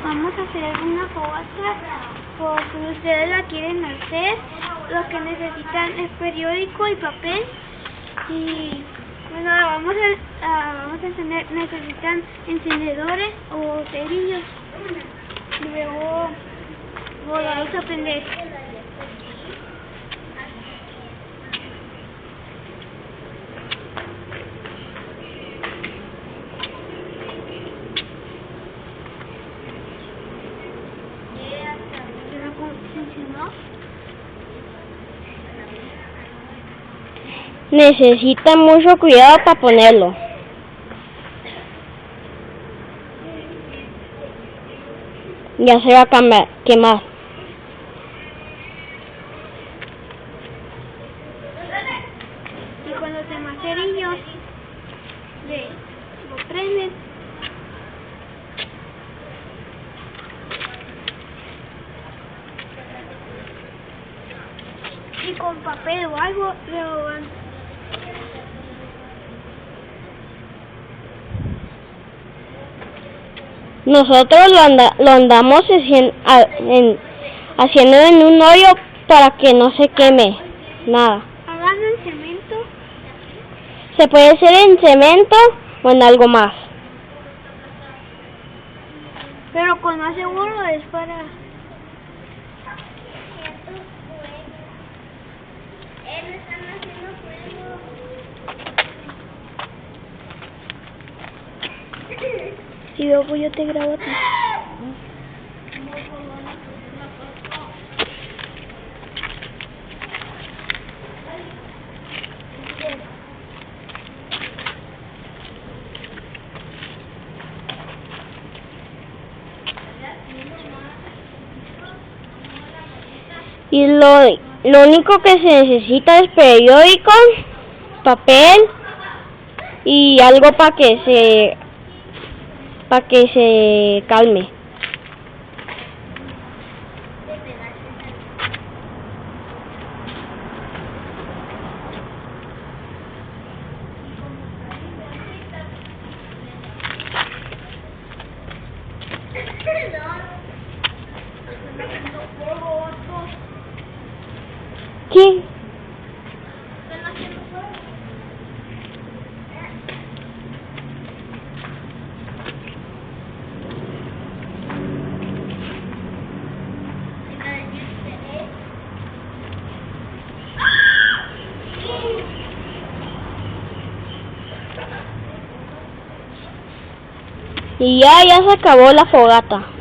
vamos a hacer una fogata, por si ustedes la quieren hacer. Lo que necesitan es periódico y papel, y bueno, vamos a encender, necesitan encendedores o cerillos. Luego vamos a prender. ¿Funcionó? Necesita mucho cuidado para ponerlo. Ya se va a quemar. Y cuando se más cerillos, lo prenden. Y con papel o algo lo van. Nosotros lo andamos haciendo en un hoyo para que no se queme nada. Hagan en cemento. Se puede hacer en cemento o en algo más. Pero con más seguro es para... Y luego yo te grabo a ti. Y lo único que se necesita es periódico, papel y algo para que se calme. ¿Qué? Y ya se acabó la fogata.